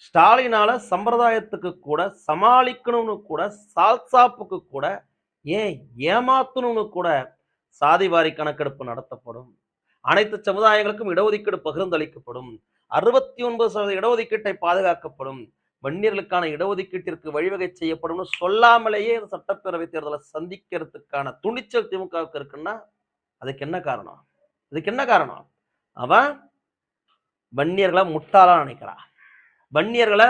ஸ்டாலினால சம்பிரதாயத்துக்கு கூட சமாளிக்கணும்னு கூட சால்சாப்புக்கு கூட ஏன் ஏமாத்தணும்னு கூட சாதிவாரி கணக்கெடுப்பு நடத்தப்படும். அனைத்து சமுதாயங்களுக்கும் இடஒதுக்கீடு பகிர்ந்தளிக்கப்படும். 69% இடஒதுக்கீட்டை பாதுகாக்கப்படும். வன்னியர்களுக்கான இடஒதுக்கீட்டிற்கு வழிவகை செய்யப்படும் சொல்லாமலேயே சட்டப்பேரவை தேர்தலை சந்திக்கிறதுக்கான துணிச்சல் திமுகவுக்கு இருக்குன்னா அதுக்கு என்ன காரணம்? இதுக்கு என்ன காரணம்? அவன் வன்னியர்களை முட்டாளா நினைக்கிறான். வன்னியர்களை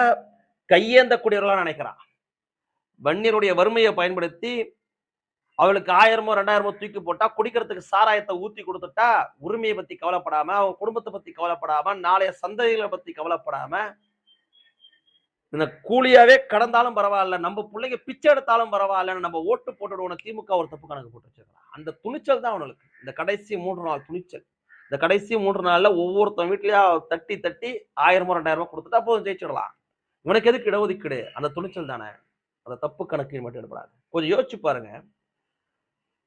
கையேந்தக்கூடியவர்களா நினைக்கிறான். வன்னியருடைய வறுமையை பயன்படுத்தி அவளுக்கு 1000மோ 2000மோ தூக்கி போட்டா குடிக்கிறதுக்கு சாராயத்தை ஊத்தி கொடுத்துட்டா உரிமையை பத்தி கவலைப்படாம, அவங்க குடும்பத்தை பத்தி கவலைப்படாம, நாளைய சந்ததிகளை பத்தி கவலைப்படாம, இந்த கூலியாவே கடந்தாலும் பரவாயில்ல, நம்ம பிள்ளைங்க பிச்சை எடுத்தாலும் பரவாயில்லன்னு நம்ம ஓட்டு போட்டுடுவோம். திமுக ஒரு தப்பு கணக்கு போட்டு வச்சிருக்கான். அந்த துணிச்சல் தான் அவனுக்கு இந்த கடைசி 3 நாள் துணிச்சல். இந்த கடைசி 3 நாள்ல ஒவ்வொருத்தன் வீட்லயா தட்டி தட்டி 1000மோ 2000மோ கொடுத்துட்டா போதும், ஜெயிச்சிடலாம். இவனுக்கு எதுக்கு இடஒதுக்கீடு? அந்த துணிச்சல் தானே. அந்த தப்பு கணக்கு மட்டும் எடுப்படாது. கொஞ்சம் யோசிச்சு பாருங்க.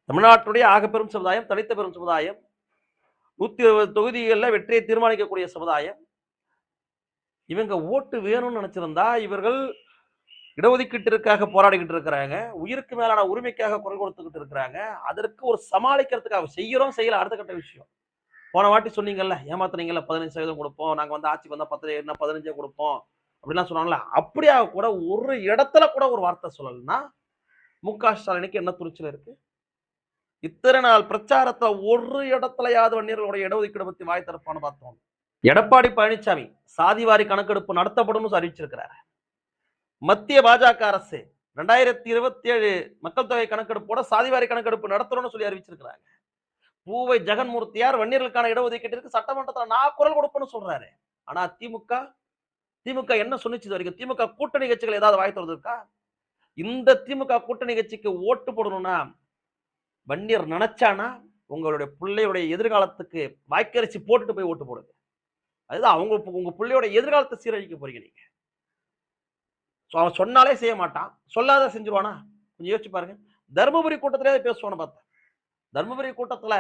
தமிழ்நாட்டுடைய ஆகப்பெரும் சமுதாயம், தனித்த பெரும் சமுதாயம், 120 தொகுதிகளில் வெற்றியை தீர்மானிக்கக்கூடிய சமுதாயம். இவங்க ஓட்டு வேணும்னு நினைச்சிருந்தா இவர்கள் இடஒதுக்கீட்டிற்காக போராடிக்கிட்டு இருக்கிறாங்க, உயிருக்கு மேலான உரிமைக்காக குரல் கொடுத்துக்கிட்டு இருக்கிறாங்க. அதற்கு ஒரு சமாளிக்கிறதுக்காக செய்யறோம் செய்யல அடுத்த கட்ட விஷயம். போன வாட்டி சொன்னீங்கல்ல, ஏமாத்துனீங்கல்ல, 15% கொடுப்போம், நாங்க வந்து ஆட்சிக்கு வந்தா 15 கொடுப்போம் அப்படிலாம் சொன்னாங்கல்ல. அப்படியா கூட ஒரு இடத்துல கூட ஒரு வார்த்தை சொல்லலைன்னா மு.க. ஸ்டாலினுக்கு என்ன துணிச்சல் இருக்கு? இத்தனை நாள் பிரச்சாரத்தை ஒரு இடத்துலயாவது வன்னியர்களுடைய இடஒதுக்கீடு பத்தி வாய் திறப்பான்னு பார்த்தோம். எடப்பாடி பழனிசாமி சாதிவாரி கணக்கெடுப்பு நடத்தப்படும் அறிவிச்சிருக்கிறார். மத்திய பாஜக அரசு 2027 மக்கள் தொகை கணக்கெடுப்போட சாதிவாரி கணக்கெடுப்பு நடத்தணும்னு சொல்லி அறிவிச்சிருக்கிறாங்க. பூவை ஜெகன்மூர்த்தியார் வன்னியர்களுக்கான இடஒதுக்கீட்டிற்கு சட்டமன்றத்தில் நான் குரல் கொடுப்பேன்னு சொல்றாரு. ஆனா திமுக என்ன சொன்னிச்சு வரைக்கும்? திமுக கூட்டணி கட்சிகள் ஏதாவது வாய் திறந்திருக்கா? இந்த திமுக கூட்டணி கட்சிக்கு ஓட்டு போடணும்னா வன்னியர் நினைச்சானா உங்களுடைய பிள்ளையுடைய எதிர்காலத்துக்கு வாய்க்கரிசி போட்டுட்டு போய் ஓட்டு போடுங்க. அதுதான் உங்க பிள்ளையோட எதிர்காலத்தை சீரழிக்க போறீங்க நீங்க. அவன் சொன்னாலே செய்ய மாட்டான், சொல்லாத செஞ்சிருவானா? கொஞ்சம் யோசிச்சு பாருங்க. தர்மபுரி கூட்டத்திலே பேசுவான்னு பார்த்தேன். தர்மபுரி கூட்டத்துல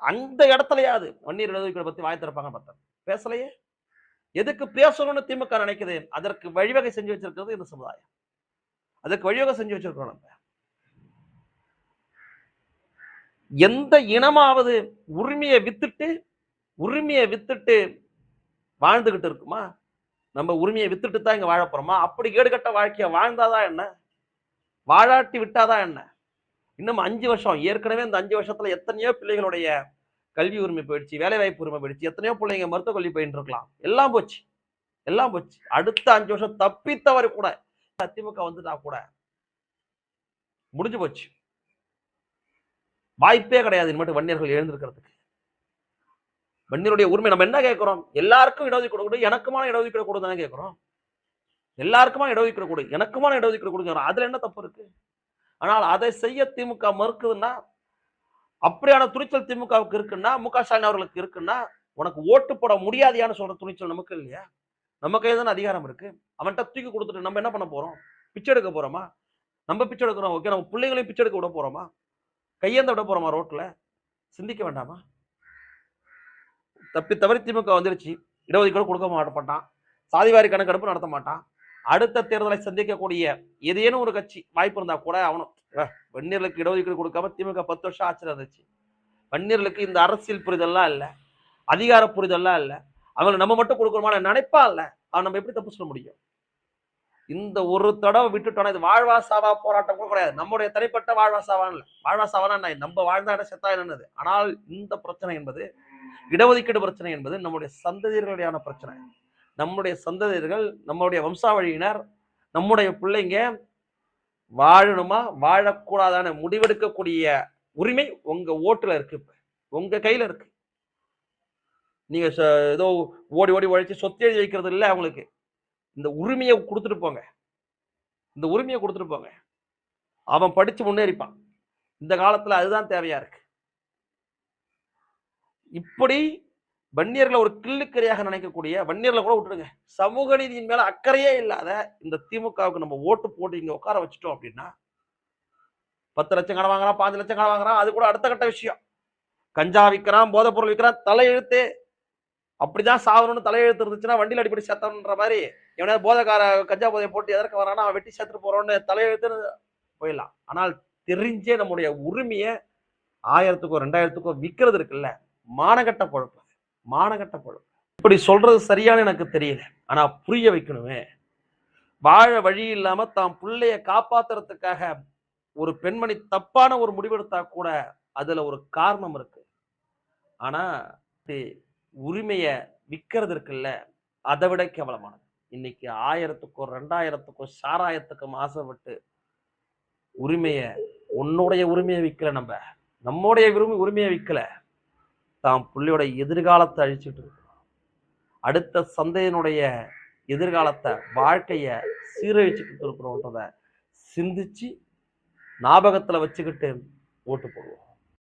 அந்த இடத்துலயாவது வன்னியர் இடஒதுக்கீடு பத்தி வாய் திறப்பாங்க பார்த்தேன். பேசலையே. எதுக்கு பேசணும்னு திமுக நினைக்குது? அதற்கு வழிவகை செஞ்சு வச்சிருக்கிறது இந்த சமுதாயம். அதுக்கு வழிவகை செஞ்சு வச்சிருக்கோம். நம்ம எந்த இனமாவது உரிமையை வித்துட்டு வாழ்ந்துகிட்டு இருக்குமா? நம்ம உரிமையை வித்துட்டு தான் இங்க வாழ போறோமா? அப்படி கேடுகட்ட வாழ்க்கைய வாழ்ந்தாதான் என்ன, வாழாட்டி விட்டாதான் என்ன? இன்னும் 5 வருஷம், ஏற்கனவே இந்த 5 வருஷத்துல எத்தனையோ பிள்ளைகளுடைய கல்வி உரிமை போயிடுச்சு, வேலை வாய்ப்பு உரிமை போயிடுச்சு, எத்தனையோ பிள்ளைங்க மருத்துவ கல்வி போயிட்டு இருக்கலாம். எல்லாம் போச்சு. அடுத்த 5 வருஷம் தப்பித்தவரு கூட திமுக வந்துட்டா கூட முடிஞ்சு போச்சு. வாய்ப்பே கிடையாது இனிமேட்டு வன்னியர்கள் எழுந்திருக்கிறதுக்கு. வன்னியருடைய உரிமை நம்ம என்ன கேட்கிறோம்? எல்லாருக்கும் இடஒதுக்கீடு கொடு, எனக்குமான இடஒதுக்கீடு கொடு தானே கேட்கிறோம். எல்லாருக்குமான இடஒதுக்கீடு கொடு, எனக்குமான இடஒதுக்கீடு கொடுங்க. அதுல என்ன தப்பு இருக்கு? ஆனால் அதை செய்ய திமுக மறுக்குதுன்னா, அப்படியான துணிச்சல் திமுகவுக்கு இருக்குன்னா, மு.க. ஸ்டாலின் அவர்களுக்கு இருக்குன்னா, உனக்கு ஓட்டு போட முடியாதியான்னு சொல்ற துணிச்சல் நமக்கு இல்லையா? நம்ம கையில தானே அதிகாரம் இருக்கு. அவன்கிட்ட தூக்கி கொடுத்துட்டு நம்ம என்ன பண்ண போறோம்? பிச்சை எடுக்க போறோமா? நம்ம பிச்சை எடுக்கிறோம், ஓகே. நம்ம பிள்ளைங்களையும் பிச்சை எடுக்க விட போறோமா? கையேந்த விட போறோமா ரோட்ல? சிந்திக்க வேண்டாமா? தவறி திமுக வந்துருச்சு. இடஒதுக்கீடு கொடுக்க மாட்டான், சாதிவாரி கணக்கெடுப்பு நடத்த மாட்டான். அடுத்த தேர்தலை சந்திக்கக்கூடிய ஏதேனும் ஒரு கட்சி வாய்ப்பு இருந்தா கூட அவனும் வன்னியர்களுக்கு இடஒதுக்கீடு கொடுக்காம திமுக 10 வருஷம் ஆட்சியில் இருந்துச்சு. வன்னியர்களுக்கு இந்த அரசியல் புரிதல்லாம் இல்ல, அதிகார புரிதல்லாம் இல்ல, அவங்க நம்ம மட்டும் கொடுக்கணுமான நினைப்பா இல்ல. அவன் நம்ம எப்படி தப்பு சொல்ல முடியும்? இந்த ஒரு தடவை விட்டுட்டோம்னா இது வாழ்வா சாவா போராட்டம் கூட கிடையாது. நம்முடைய தனிப்பட்ட வாழ்வா சாவான் இல்ல. வாழ்வா சாவானா நம்ம வாழ்ந்தா என்ன செத்தா என்னது. ஆனால் இந்த பிரச்சனை என்பது, இடஒதுக்கீடு பிரச்சனை என்பது நம்முடைய சந்ததியர்களுடையான பிரச்சனை. நம்முடைய சந்ததியர்கள், நம்முடைய வம்சாவழியினர், நம்முடைய பிள்ளைங்க வாழணுமா வாழக்கூடாதான முடிவெடுக்கக்கூடிய உரிமை உங்க ஓட்டுல இருக்கு, உங்க கையில இருக்கு. நீங்க ஏதோ ஓடி ஓடி உழைச்சி சொத்து எழுதி வைக்கிறது இல்லை. அவங்களுக்கு இந்த உரிமையை கொடுத்துட்டு போங்க. இந்த உரிமையை கொடுத்துட்டு போங்க. அவன் படிச்சு முன்னேறிப்பான். இந்த காலத்துல அதுதான் தேவையா இருக்கு. இப்படி வன்னியர்களை ஒரு கிள்ளுக்கரையாக நினைக்கக்கூடிய, வன்னியர்களை கூட விட்டுடுங்க, சமூக நீதியின் மேல அக்கறையே இல்லாத இந்த திமுகவுக்கு நம்ம ஓட்டு போட்டு இங்க உட்கார வச்சுட்டோம் அப்படின்னா 10 லட்சம் கடன் வாங்குறான், 5 லட்சம் கடன் வாங்குறான், அது கூட அடுத்த கட்ட விஷயம். கஞ்சா விற்கிறான், போதைப் பொருள் விற்கிறான், தலையெழுத்து. அப்படிதான் சாவணும்னு தலையெழுத்து இருந்துச்சுன்னா வண்டியில் அடிப்படை செத்தன்ற மாதிரி எவனாவது போதைக்கார கஞ்சா போதையை போட்டு எதற்கு வரானா அவன் வெட்டி செத்துட்டு போறோன்னு தலையெழுத்துன்னு போயிடலாம். ஆனால் தெரிஞ்சே நம்முடைய உரிமையை 1000க்கோ 2000க்கோ விற்கிறது இருக்குல்ல, மானகட்ட பொழப்பு. மானகட்ட பொழப்பு. இப்படி சொல்றது சரியானு எனக்கு தெரியல. ஆனா புரிய வைக்கணுமே. வாழ வழி இல்லாம தான் பிள்ளைய காப்பாத்துறதுக்காக ஒரு பெண்மணி தப்பான ஒரு முடிவெடுத்தா கூட அதுல ஒரு காரணம் இருக்கு. ஆனா உரிமைய விக்கிறது இருக்குல்ல, அதை விட கேவலமானது. இன்னைக்கு 1000க்கோ 2000க்கோ சாராயத்துக்கும் ஆசைப்பட்டு உரிமைய உன்னுடைய உரிமையை விக்கல, நம்முடைய உரிமையை விக்கல, தான் பிள்ளையோட எதிர்காலத்தை அழிச்சிட்டு இருக்கோம். அடுத்த சந்தையினுடைய எதிர்காலத்தை வாழ்க்கைய சீரழிச்சுக்கிட்டு இருக்கிறோன்றத சிந்திச்சு ஞாபகத்துல வச்சுக்கிட்டு ஓட்டு போடுவோம்.